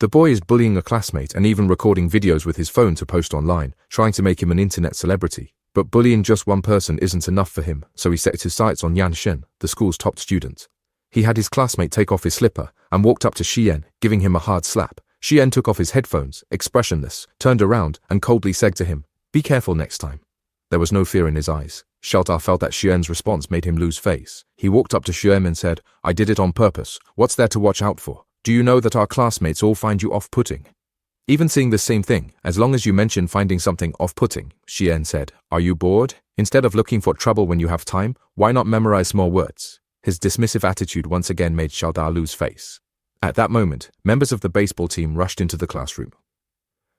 The boy is bullying a classmate and even recording videos with his phone to post online, trying to make him an internet celebrity. But bullying just one person isn't enough for him, so he set his sights on Yeon Si-eun, the school's top student. He had his classmate take off his slipper and walked up to Si-eun, giving him a hard slap. Si-eun took off his headphones, expressionless, turned around and coldly said to him, "Be careful next time." There was no fear in his eyes. Sheltar felt that Si-eun's response made him lose face. He walked up to Si-eun and said, "I did it on purpose. What's there to watch out for? Do you know that our classmates all find you off-putting?" Even seeing the same thing, as long as you mention finding something off-putting, Si-eun said, "Are you bored? Instead of looking for trouble when you have time, why not memorize small words?" His dismissive attitude once again made Sheltar lose face. At that moment, members of the baseball team rushed into the classroom.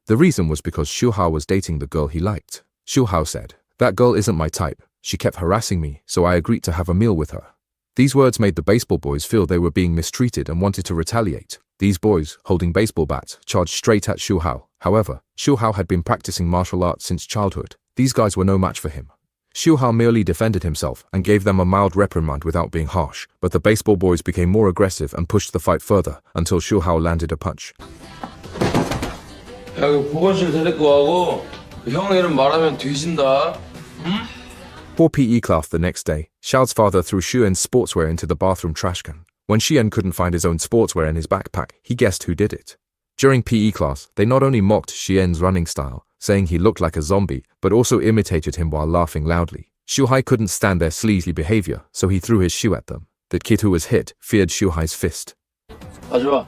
The reason was because Shu-hao was dating the girl he liked. Shu-hao said, "That girl isn't my type. She kept harassing me, so I agreed to have a meal with her." These words made the baseball boys feel they were being mistreated and wanted to retaliate. These boys, holding baseball bats, charged straight at Shu-hao. However, Shu-hao had been practicing martial arts since childhood. These guys were no match for him. Shu-hao merely defended himself and gave them a mild reprimand without being harsh, but the baseball boys became more aggressive and pushed the fight further until Shu-hao landed a punch. 야, 이거 보건실 데리고 가고 형 이름 말하면 뒤진다. 응? For PE class the next day, Xiao's father threw Si-eun's sportswear into the bathroom trash can. When Si-eun couldn't find his own sportswear in his backpack, he guessed who did it. During PE class, they not only mocked Si-eun's running style, saying he looked like a zombie, but also imitated him while laughing loudly. Shu-hai couldn't stand their sleazy behavior, so he threw his shoe at them. The kid who was hit feared Shu-hai's fist. 가져와.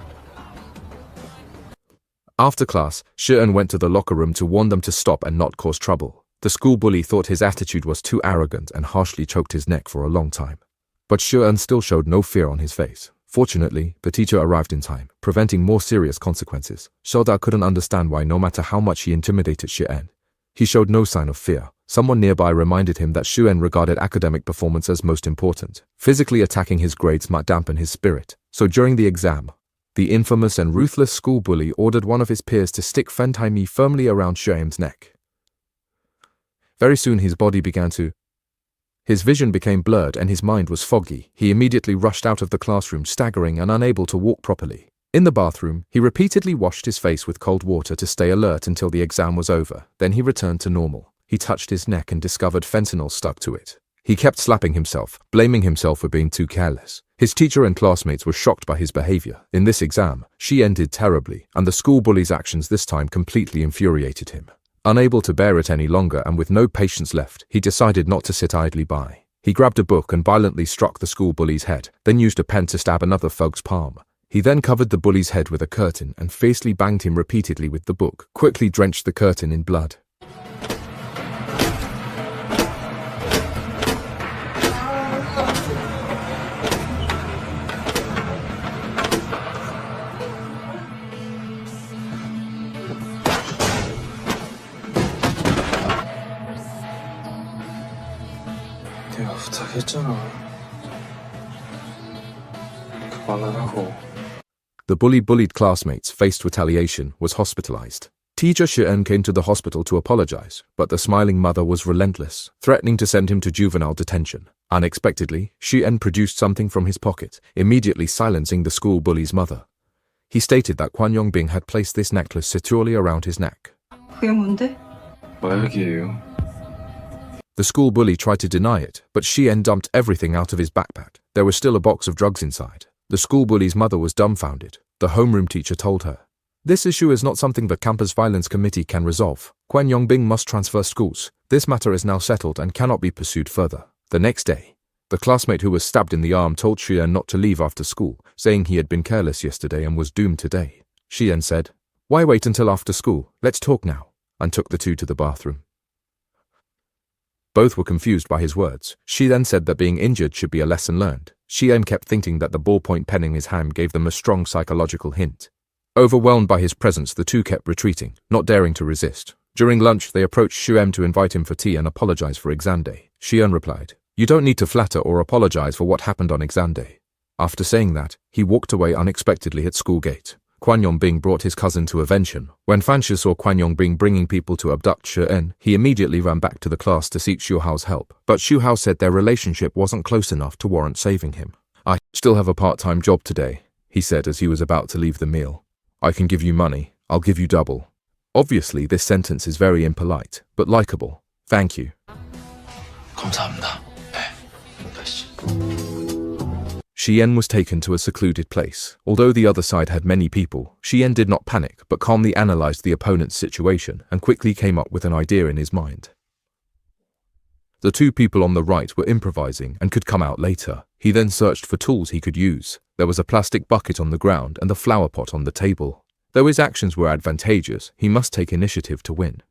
After class, Si-eun went to the locker room to warn them to stop and not cause trouble. The school bully thought his attitude was too arrogant and harshly choked his neck for a long time. But Si-eun still showed no fear on his face. Fortunately, the teacher arrived in time, preventing more serious consequences. Sheltar couldn't understand why no matter how much he intimidated Si-eun, he showed no sign of fear. Someone nearby reminded him that Si-eun regarded academic performance as most important. Physically attacking his grades might dampen his spirit. So during the exam, the infamous and ruthless school bully ordered one of his peers to stick Fentaimi firmly around Si-eun's neck. Very soon his vision became blurred and his mind was foggy. He immediately rushed out of the classroom, staggering and unable to walk properly. In the bathroom, he repeatedly washed his face with cold water to stay alert until the exam was over. Then he returned to normal. He touched his neck and discovered fentanyl stuck to it. He kept slapping himself, blaming himself for being too careless. His teacher and classmates were shocked by his behavior. In this exam, she ended terribly, and the school bully's actions this time completely infuriated him. Unable to bear it any longer and with no patience left, he decided not to sit idly by. He grabbed a book and violently struck the school bully's head, then used a pen to stab another thug's palm. He then covered the bully's head with a curtain and fiercely banged him repeatedly with the book, quickly drenched the curtain in blood. 내가 부탁했잖아. 그만하라고. The bullied classmates faced retaliation was hospitalized. Teacher Si-eun came to the hospital to apologize, but the smiling mother was relentless, threatening to send him to juvenile detention. Unexpectedly, Si-eun produced something from his pocket, immediately silencing the school bully's mother. He stated that Kwan Yongbing had placed this necklace securely around his neck. 그게 뭔데? 마약이에요. The school bully tried to deny it, but Si-eun dumped everything out of his backpack. There was still a box of drugs inside. The school bully's mother was dumbfounded. The homeroom teacher told her, "This issue is not something the campus violence committee can resolve. Kwan Yongbing must transfer schools. This matter is now settled and cannot be pursued further." The next day, the classmate who was stabbed in the arm told Si-eun not to leave after school, saying he had been careless yesterday and was doomed today. Si-eun said, "Why wait until after school? Let's talk now," and took the two to the bathroom. Both were confused by his words. She then said that being injured should be a lesson learned. Si-eun kept thinking that the ballpoint pen in his hand gave them a strong psychological hint. Overwhelmed by his presence, the two kept retreating, not daring to resist. During lunch, they approached Si-eun to invite him for tea and apologize for exam day. Si-eun replied, "You don't need to flatter or apologize for what happened on exam day." After saying that, he walked away unexpectedly at school gate. Kwan Yongbing brought his cousin to avenge him. When Fansha saw Kwan Yongbing bringing people to abduct Si-eun, he immediately ran back to the class to seek Shu-hao's help. But Shu-hao said their relationship wasn't close enough to warrant saving him. "I still have a part-time job today," he said as he was about to leave the meal. I can give you money. I'll give you double. Obviously, this sentence is very impolite, but likable. Thank you. 감사합니다. 네, 다시. Si-eun was taken to a secluded place. Although the other side had many people, Si-eun did not panic but calmly analyzed the opponent's situation and quickly came up with an idea in his mind. The two people on the right were improvising and could come out later. He then searched for tools he could use. There was a plastic bucket on the ground and the flower pot on the table. Though his actions were advantageous, he must take initiative to win.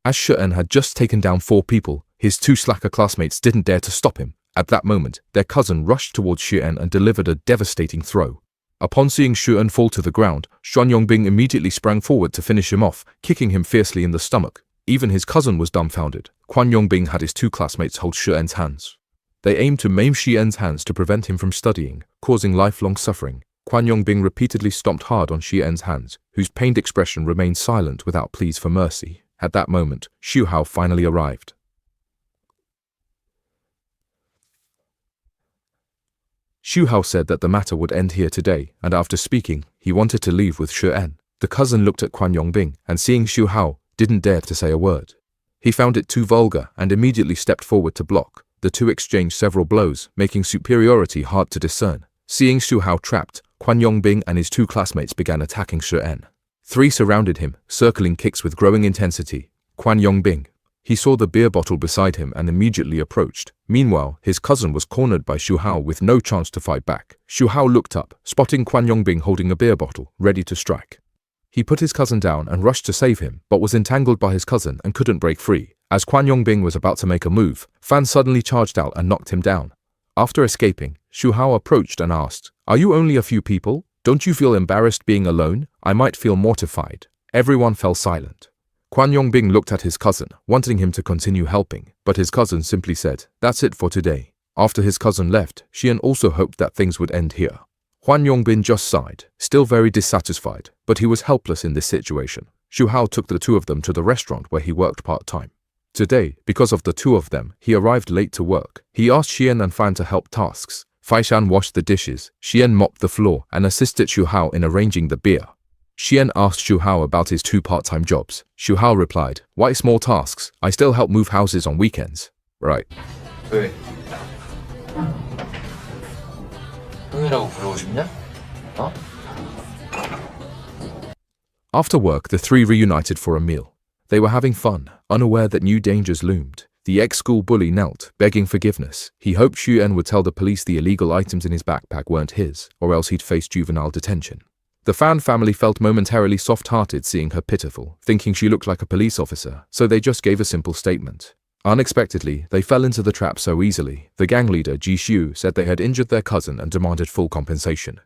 As Si-eun had just taken down 4 people, his 2 slacker classmates didn't dare to stop him. At that moment, their cousin rushed towards Si-eun and delivered a devastating throw. Upon seeing Si-eun fall to the ground, Kwan Yongbin immediately sprang forward to finish him off, kicking him fiercely in the stomach. Even his cousin was dumbfounded. Kwan Yongbin had his 2 classmates hold Si-eun's hands. They aimed to maim Si-eun's hands to prevent him from studying, causing lifelong suffering. Kwan Yongbin repeatedly stomped hard on Si-eun's hands, whose pained expression remained silent without pleas for mercy. At that moment, Xiu-hao finally arrived. Xiu-hao said that the matter would end here today, and after speaking, he wanted to leave with Si-eun. The cousin looked at Kwan Yongbin, and seeing Xiu-hao, didn't dare to say a word. He found it too vulgar and immediately stepped forward to block. The two exchanged several blows, making superiority hard to discern. Seeing Xiu-hao trapped, Kwan Yongbin and his 2 classmates began attacking Si-eun. 3 surrounded him, circling kicks with growing intensity. Kwan Yongbin. He saw the beer bottle beside him and immediately approached. Meanwhile, his cousin was cornered by Xiu-hao with no chance to fight back. Xiu-hao looked up, spotting Kwan Yongbin holding a beer bottle, ready to strike. He put his cousin down and rushed to save him, but was entangled by his cousin and couldn't break free. As Kwan Yongbin was about to make a move, Fan suddenly charged out and knocked him down. After escaping, Xiu-hao approached and asked, "Are you only a few people? Don't you feel embarrassed being alone? I might feel mortified." Everyone fell silent. Kwan Yongbin looked at his cousin, wanting him to continue helping, but his cousin simply said, "That's it for today." After his cousin left, Si-eun also hoped that things would end here. Kwan Yongbin just sighed, still very dissatisfied, but he was helpless in this situation. Xiu-hao took the 2 of them to the restaurant where he worked part-time. Today, because of the 2 of them, he arrived late to work. He asked Si-eun and Fan to help tasks. Faishan washed the dishes, Si-eun mopped the floor, and assisted Xiu-hao in arranging the beer. Si-eun asked Xiu-hao about his 2 part-time jobs. Xiu-hao replied, "Why small tasks? I still help move houses on weekends." Right. 왜? 형이라고 부르고 싶냐? 어? After work, the 3 reunited for a meal. They were having fun, unaware that new dangers loomed. The ex-school bully knelt, begging forgiveness. He hoped Si-eun would tell the police the illegal items in his backpack weren't his, or else he'd face juvenile detention. The Fan family felt momentarily soft-hearted seeing her pitiful, thinking she looked like a police officer, so they just gave a simple statement. Unexpectedly, they fell into the trap so easily. The gang leader, Ji-shu, said they had injured their cousin and demanded full compensation.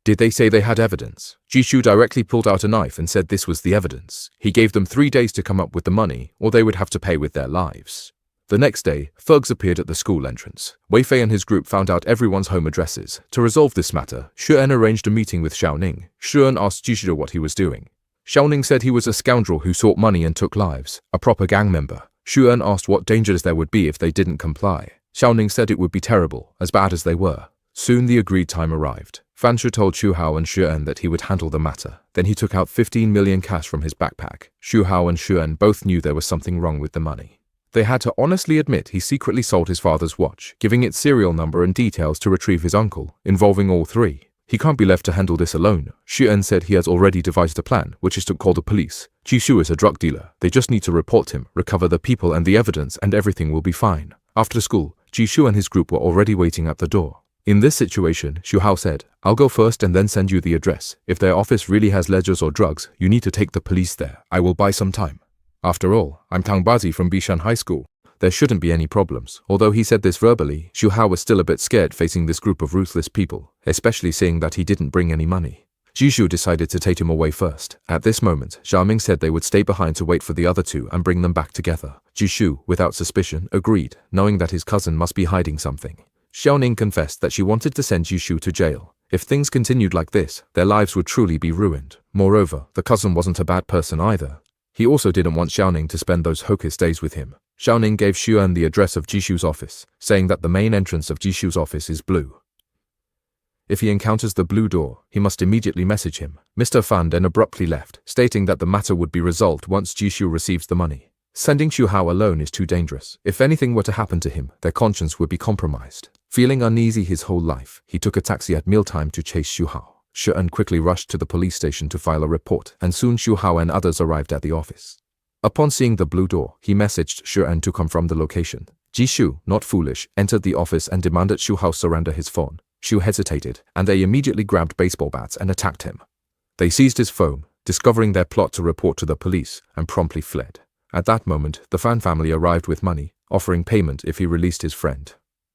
Did they say they had evidence? Ji-shu directly pulled out a knife and said this was the evidence. He gave them 3 days to come up with the money, or they would have to pay with their lives. The next day, thugs appeared at the school entrance. Wei-fei and his group found out everyone's home addresses. To resolve this matter, Si-eun arranged a meeting with Xiaoning. Si-eun asked Ji-shu what he was doing. Xiaoning said he was a scoundrel who sought money and took lives, a proper gang member. Si-eun asked what dangers there would be if they didn't comply. Xiaoning said it would be terrible, as bad as they were. Soon the agreed time arrived. Fanshu told Xiu-hao and Si-eun that he would handle the matter. Then he took out 15 million cash from his backpack. Xiu-hao and Si-eun both knew there was something wrong with the money. They had to honestly admit he secretly sold his father's watch, giving its serial number and details to retrieve his uncle, involving all 3. He can't be left to handle this alone. Si-eun said he has already devised a plan, which is to call the police. Ji-shu is a drug dealer. They just need to report him, recover the people and the evidence, and everything will be fine. After school, Ji-shu and his group were already waiting at the door. In this situation, Xiu-hao said, "I'll go first and then send you the address. If their office really has ledgers or drugs, you need to take the police there. I will buy some time. After all, I'm Tang Bazi from Bishan High School." there shouldn't be any problems. Although he said this verbally, Xu Hao was still a bit scared facing this group of ruthless people, especially seeing that he didn't bring any money. Jishu decided to take him away first. At this moment, Xiaoming said they would stay behind to wait for the other two and bring them back together. Jishu, without suspicion, agreed, knowing that his cousin must be hiding something. Xiaoning confessed that she wanted to send Jishu to jail. If things continued like this, their lives would truly be ruined. Moreover, the cousin wasn't a bad person either. He also didn't want Xiaoning to spend those hocus days with him. Xiaoning gave Xu-en the address of Jishu's office, saying that the main entrance of Jishu's office is blue. If he encounters the blue door, he must immediately message him. Mr. Fan then abruptly left, stating that the matter would be resolved once Jishu receives the money. Sending Xu Hao alone is too dangerous. If anything were to happen to him, their conscience would be compromised. Feeling uneasy his whole life, he took a taxi at mealtime to chase Xu Hao. Xu-en quickly rushed to the police station to file a report, and soon Xu Hao and others arrived at the office. Upon seeing the blue door, he messaged Xu-en to come from the location. Jishu, not foolish, entered the office and demanded Xu Hao surrender his phone. Xu hesitated, and they immediately grabbed baseball bats and attacked him. They seized his phone, discovering their plot to report to the police, and promptly fled. At that moment, the Fan family arrived with money, offering payment if he released his friend.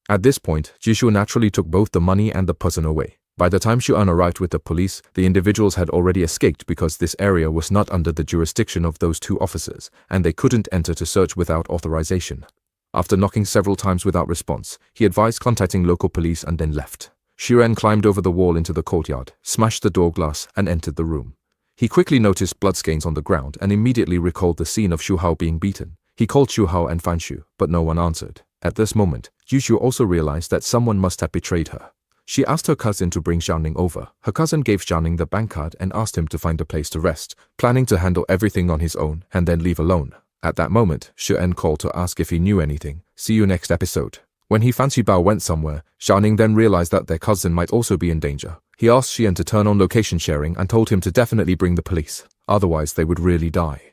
At this point, Jishu naturally took both the money and the person away. By the time Xu-en arrived with the police, the individuals had already escaped because this area was not under the jurisdiction of those two officers, and they couldn't enter to search without authorization. After knocking several times without response, he advised contacting local police and then left. Xu-en climbed over the wall into the courtyard, smashed the door glass, and entered the room. He quickly noticed bloodstains on the ground and immediately recalled the scene of Xu Hao being beaten. He called Xu Hao and Fan Shu, but no one answered. At this moment, Jishu also realized that someone must have betrayed her. She asked her cousin to bring Xiaoning over. Her cousin gave Xiaoning the bank card and asked him to find a place to rest, planning to handle everything on his own and then leave alone. At that moment, Xu-en called to ask if he knew anything. See you next episode. When he Fan Bao went somewhere, Xiaoning then realized that their cousin might also be in danger. He asked Xian to turn on location sharing and told him to definitely bring the police, otherwise they would really die.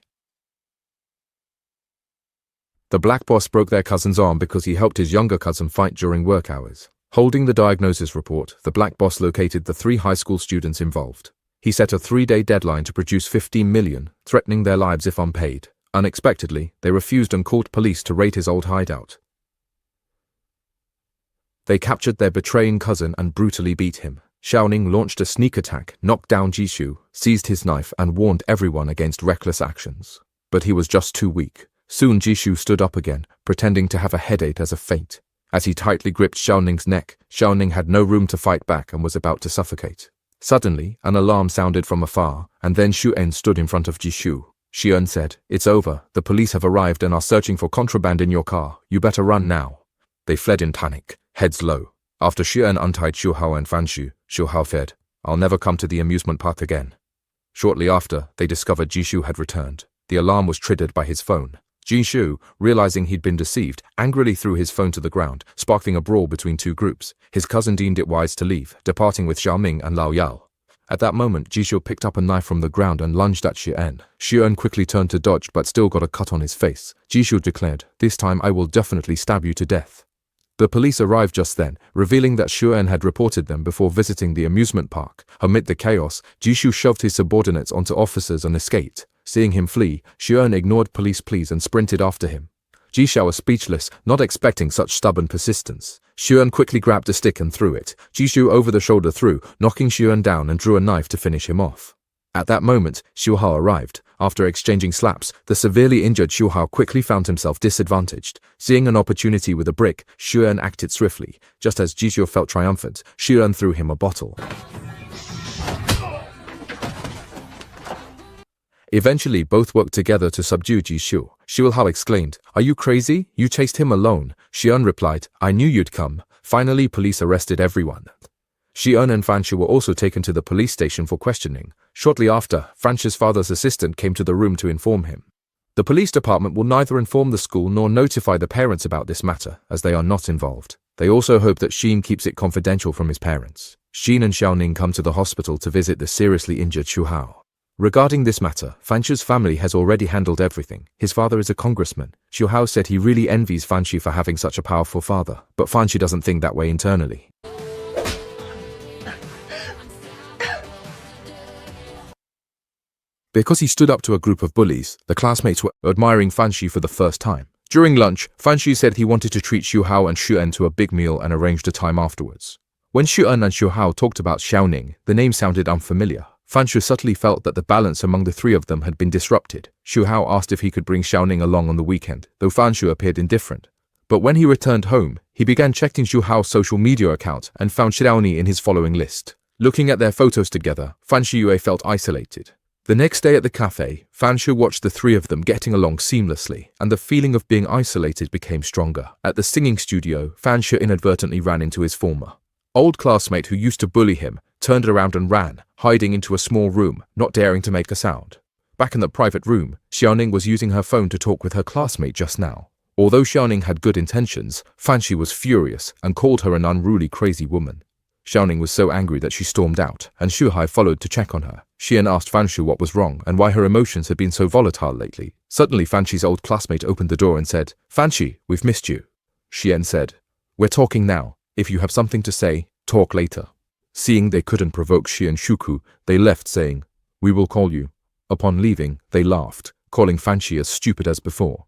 The black boss broke their cousin's arm because he helped his younger cousin fight during work hours. Holding the diagnosis report, the black boss located the 3 high school students involved. He set a 3-day deadline to produce 15 million, threatening their lives if unpaid. Unexpectedly, they refused and called police to raid his old hideout. They captured their betraying cousin and brutally beat him. Xiaoning launched a sneak attack, knocked down Jishu, seized his knife and warned everyone against reckless actions. But he was just too weak. Soon Jishu stood up again, pretending to have a headache as a feint. As he tightly gripped Xiaoning's neck, Xiaoning had no room to fight back and was about to suffocate. Suddenly, an alarm sounded from afar, and then Xu-en stood in front of Jishu. Xu-en said, "It's over. The police have arrived and are searching for contraband in your car. You better run now." They fled in panic, heads low. After Xu-en untied Xu Hao and Fan Shu, Xu Hao said, "I'll never come to the amusement park again." Shortly after, they discovered Jishu had returned. The alarm was triggered by his phone. Jishu, realizing he'd been deceived, angrily threw his phone to the ground, sparking a brawl between two groups. His cousin deemed it wise to leave, departing with Xiaoming and Lao Yao. At that moment, Jishu picked up a knife from the ground and lunged at Xu-en. Xu-en quickly turned to dodge but still got a cut on his face. Jishu declared, "This time I will definitely stab you to death." The police arrived just then, revealing that Xu-en had reported them before visiting the amusement park. Amid the chaos, Jishu shoved his subordinates onto officers and escaped. Seeing him flee, Xu-en ignored police pleas and sprinted after him. Jishu was speechless, not expecting such stubborn persistence. Xu-en quickly grabbed a stick and threw it. Jishu over the shoulder threw, knocking Xu-en down and drew a knife to finish him off. At that moment, Xu Hao arrived. After exchanging slaps, the severely injured Xu Hao quickly found himself disadvantaged. Seeing an opportunity with a brick, Xu-en acted swiftly. Just as Jishu felt triumphant, Xu-en threw him a bottle. Eventually, both worked together to subdue Jishu. Xu Hao exclaimed, "Are you crazy? You chased him alone." Xu-en replied, "I knew you'd come." Finally, police arrested everyone. Xu-en and Fan Shu were also taken to the police station for questioning. Shortly after, Fan Shu's father's assistant came to the room to inform him. The police department will neither inform the school nor notify the parents about this matter, as they are not involved. They also hope that Xin keeps it confidential from his parents. Xin and Xiaoning come to the hospital to visit the seriously injured Xu Hao. Regarding this matter, Fan Shu's family has already handled everything. His father is a congressman. Xu Hao said he really envies Fan Shu for having such a powerful father, but Fan Shu doesn't think that way internally. Because he stood up to a group of bullies, the classmates were admiring Fan Shu for the first time. During lunch, Fan Shi said he wanted to treat Xu Hao and Si-eun to a big meal and arranged a time afterwards. When Si-eun and Xu Hao talked about Xiaoning, the name sounded unfamiliar. Fan Shi subtly felt that the balance among the three of them had been disrupted. Xu Hao asked if he could bring Xiaoning along on the weekend, though Fan Shi appeared indifferent. But when he returned home, he began checking Xu Hao's social media account and found Xiaoning in his following list. Looking at their photos together, Fan Shi felt isolated. The next day at the cafe, Fan Shi watched the three of them getting along seamlessly, and the feeling of being isolated became stronger. At the singing studio, Fan Shi inadvertently ran into his former old classmate who used to bully him, turned around and ran, hiding into a small room, not daring to make a sound. Back in the private room, Xiaoning was using her phone to talk with her classmate just now. Although Xiaoning had good intentions, Fan Shi was furious and called her an unruly crazy woman. Xiaoning was so angry that she stormed out, and Xu Hai followed to check on her. Xian asked Fan Shi what was wrong and why her emotions had been so volatile lately. Suddenly Fan Shi's old classmate opened the door and said, "Fan Shi, we've missed you." Xian said, "We're talking now. If you have something to say, talk later." Seeing they couldn't provoke Xian Shuku, they left saying, "We will call you." Upon leaving, they laughed, calling Fan Shi as stupid as before.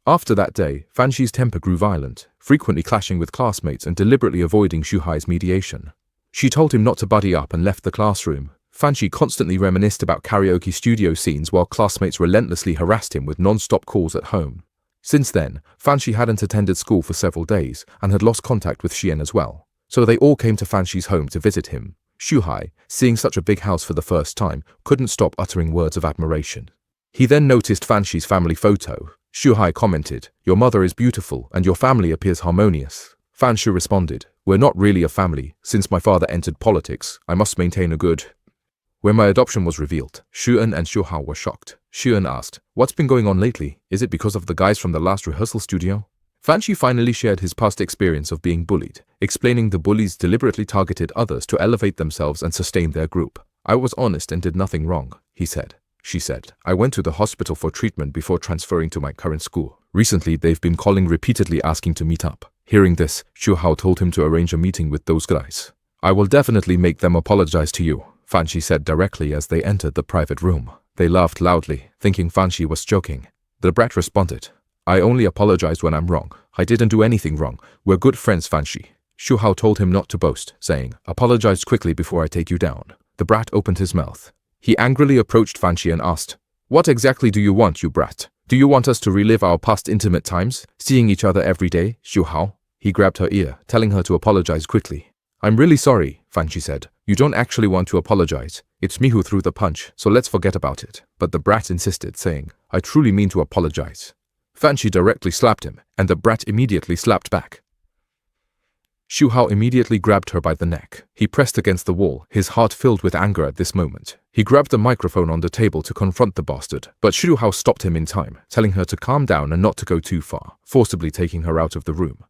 After that day, Fan Shi's temper grew violent, frequently clashing with classmates and deliberately avoiding Xu Hai's mediation. She told him not to buddy up and left the classroom. Fan Shi constantly reminisced about karaoke studio scenes while classmates relentlessly harassed him with non-stop calls at home. Since then, Fan Shi hadn't attended school for several days and had lost contact with Xian as well. So they all came to Fan Shi's home to visit him. Xu Hai, seeing such a big house for the first time, couldn't stop uttering words of admiration. He then noticed Fan Shi's family photo. Xu Hai commented, "Your mother is beautiful and your family appears harmonious." Fan Shi responded, "We're not really a family. Since my father entered politics, I must maintain a good..." When my adoption was revealed, Si-eun and Xu Hao were shocked. Si-eun asked, "What's been going on lately? Is it because of the guys from the last rehearsal studio?" Fan Shi finally shared his past experience of being bullied, explaining the bullies deliberately targeted others to elevate themselves and sustain their group. "I was honest and did nothing wrong," he said. She said, "I went to the hospital for treatment before transferring to my current school. Recently, they've been calling repeatedly asking to meet up." Hearing this, Xu Hao told him to arrange a meeting with those guys. "I will definitely make them apologize to you," Fan Shi said directly as they entered the private room. They laughed loudly, thinking Fan Shi was joking. The brat responded, "I only apologize when I'm wrong. I didn't do anything wrong. We're good friends, Fan Shi." Xu Hao told him not to boast, saying, "Apologize quickly before I take you down." The brat opened his mouth. He angrily approached Fan Shi and asked, "What exactly do you want, you brat? Do you want us to relive our past intimate times, seeing each other every day, Xu Hao?" He grabbed her ear, telling her to apologize quickly. "I'm really sorry," Fan Shi said. "You don't actually want to apologize. It's me who threw the punch, so let's forget about it." But the brat insisted, saying, "I truly mean to apologize." Fan Shi directly slapped him, and the brat immediately slapped back. Xu Hao immediately grabbed her by the neck. He pressed against the wall, his heart filled with anger at this moment. He grabbed the microphone on the table to confront the bastard, but Xu Hao stopped him in time, telling her to calm down and not to go too far, forcibly taking her out of the room.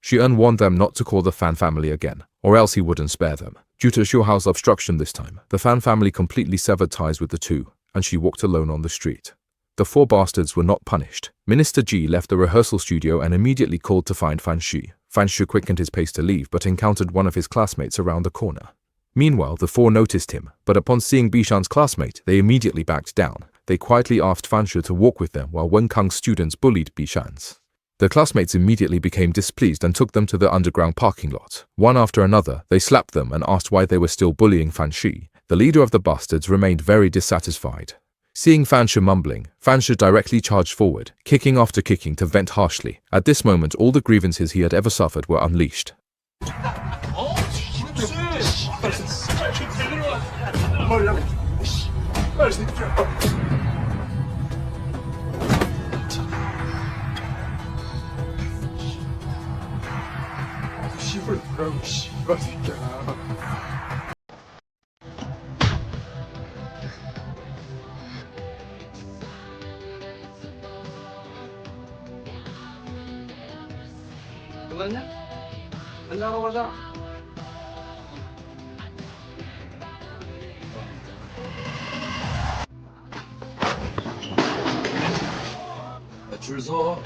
Si-eun warned them not to call the Fan family again, or else he wouldn't spare them. Due to Xu Hao's obstruction this time, the Fan family completely severed ties with the two, and she walked alone on the street. The four bastards were not punished. Minister Ji left the rehearsal studio and immediately called to find Fan Shi. Fan Shi quickened his pace to leave, but encountered one of his classmates around the corner. Meanwhile, the four noticed him, but upon seeing Bishan's classmate, they immediately backed down. They quietly asked Fan Shi to walk with them while Wenkang's students bullied Bishan's. The classmates immediately became displeased and took them to the underground parking lot. One after another, they slapped them and asked why they were still bullying Fan Shi. The leader of the bastards remained very dissatisfied. Seeing Fan Shi mumbling, Fan Shi directly charged forward, kicking after kicking to vent harshly. At this moment, all the grievances he had ever suffered were unleashed. 끝났냐? 끝나러 가자. 줄 서.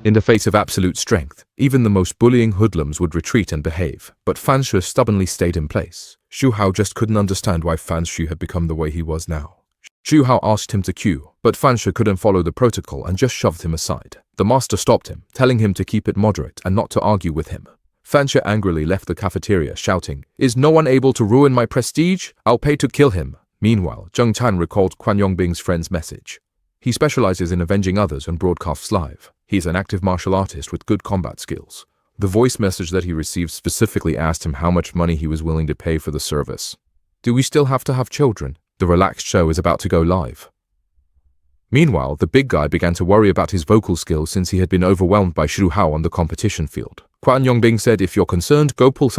In the face of absolute strength, even the most bullying hoodlums would retreat and behave, but Fan Shi stubbornly stayed in place. Xu Hao just couldn't understand why Fan Shi had become the way he was now. Xu Hao asked him to queue, but Fan Shi couldn't follow the protocol and just shoved him aside. The master stopped him, telling him to keep it moderate and not to argue with him. Fan Shi angrily left the cafeteria, shouting, "Is no one able to ruin my prestige? I'll pay to kill him." Meanwhile, Zheng Tan recalled Quan Yongbing's friend's message. He specializes in avenging others and broadcasts live. He's an active martial artist with good combat skills. The voice message that he received specifically asked him how much money he was willing to pay for the service. Do we still have to have children? The relaxed show is about to go live. Meanwhile, the big guy began to worry about his vocal skills since he had been overwhelmed by Xu Hao on the competition field. Quan Yongbing said, "If you're concerned, go pull